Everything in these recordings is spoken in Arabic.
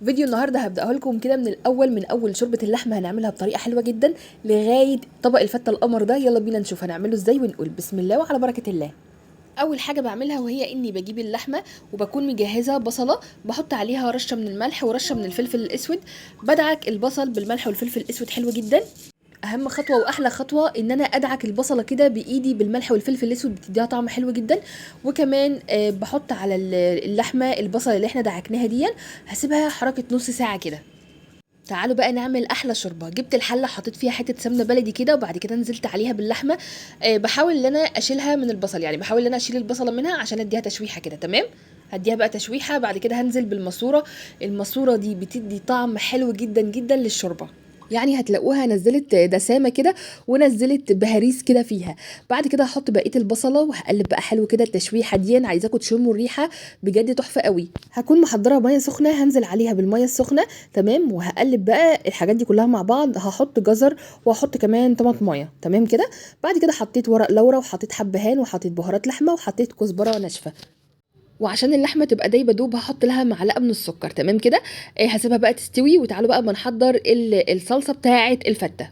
فيديو النهارده هبداه لكم كده من اول شوربه اللحمه هنعملها بطريقه حلوه جدا لغايه طبق الفته القمر ده. يلا بينا نشوف هنعمله ازاي ونقول بسم الله وعلى بركه الله. اول حاجه بعملها وهي اني بجيب اللحمه وبكون مجهزه بصله، بحط عليها رشه من الملح ورشه من الفلفل الاسود، بدعك البصل بالملح والفلفل الاسود حلو جدا. اهم خطوه واحلى خطوه ان انا ادعك البصله كده بايدي بالملح والفلفل الاسود، بتديها طعم حلو جدا. وكمان بحط على اللحمه البصله اللي احنا دعكناها دي، هسيبها حركه نص ساعه كده. تعالوا بقى نعمل احلى شوربه. جبت الحله حطيت فيها حته سمنه بلدي كده، وبعد كده نزلت عليها باللحمه. بحاول ان انا اشيلها من البصل، يعني بحاول ان انا اشيل البصله منها عشان اديها تشويحه كده. تمام، هديها بقى تشويحه. بعد كده هنزل بالماسوره. الماسوره دي بتدي طعم حلو جدا جدا للشوربه، يعني هتلاقوها نزلت دسامه كده ونزلت بهاريس كده فيها. بعد كده هحط بقيه البصله وهقلب بقى حلو كده. التشويحه دي انا عايزاكم تشموا الريحه، بجد تحفه قوي. هكون محضره ميه سخنه، هنزل عليها بالميه السخنه. تمام، وهقلب بقى الحاجات دي كلها مع بعض. هحط جزر وهحط كمان طماطمايه. تمام كده. بعد كده حطيت ورق لورا وحطيت حبهان وحطيت بهارات لحمه وحطيت كزبره ناشفه. وعشان اللحمه تبقى دايبه دوب هحط لها معلقه من السكر. تمام كده. هسيبها بقى تستوي. وتعالوا بقى اما نحضر الصلصه بتاعه الفته.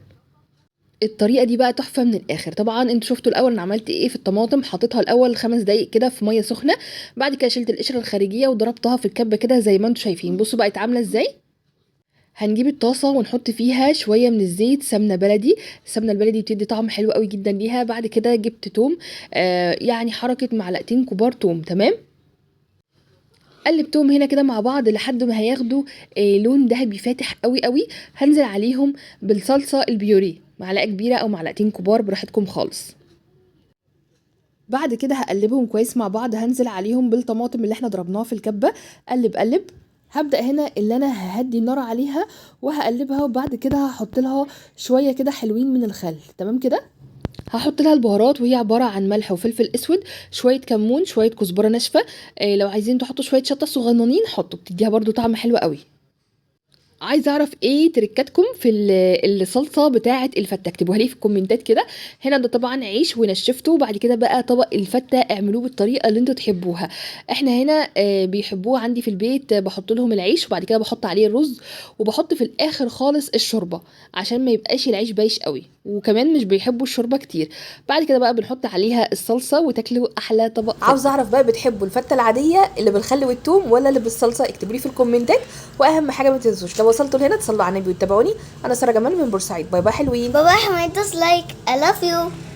الطريقه دي بقى تحفه من الاخر. طبعا انتوا شفتوا الاول انا عملت ايه في الطماطم. حطيتها الاول 5 دقايق كده في ميه سخنه، بعد كده شلت القشره الخارجيه وضربتها في الكبه كده زي ما انتوا شايفين. بصوا بقت عامله ازاي. هنجيب الطاسه ونحط فيها شويه من الزيت، سمنه بلدي. السمنه البلدي بتدي طعم حلو قوي جدا ليها. بعد كده جبت توم، يعني حركه معلقتين كبار توم. تمام، قلبتهم هنا كده مع بعض لحد ما هياخدوا لون ذهبي فاتح قوي قوي. هنزل عليهم بالصلصه البيوريه، معلقه كبيره او معلقتين كبار براحتكم خالص. بعد كده هقلبهم كويس مع بعض. هنزل عليهم بالطماطم اللي احنا ضربناها في الكبه. قلب قلب. هبدا هنا اللي انا ههدي النار عليها وهقلبها، وبعد كده هحط لها شويه كده حلوين من الخل. تمام كده. هحط لها البهارات وهي عباره عن ملح وفلفل اسود، شويه كمون، شويه كزبره ناشفه. لو عايزين تحطوا شويه شطه صغننين حطوا، بتديها برضو طعم حلو قوي. عايزه اعرف ايه تركاتكم في الصلصه بتاعه الفته، اكتبوها لي في الكومنتات كده. هنا ده طبعا عيش ونشفته، وبعد كده بقى طبق الفته اعملوه بالطريقه اللي انتوا تحبوها. احنا هنا بيحبوه عندي في البيت. بحط لهم العيش وبعد كده بحط عليه الرز، وبحط في الاخر خالص الشوربه عشان ما يبقاش العيش بايش قوي، وكمان مش بيحبوا الشوربه كتير. بعد كده بقى بنحط عليها الصلصه وتاكلوا احلى طبق فته. عاوز اعرف بقى بتحبوا الفته العاديه اللي بالخل والثوم ولا اللي بالصلصه؟ اكتبوا لي في الكومنتات. واهم حاجه ما تنسوش لو وصلتوا لهنا تصلوا على النبي وتتابعوني. انا ساره جمال من بورسعيد. باي باي حلوين. Bye bye, hit this like. I love you.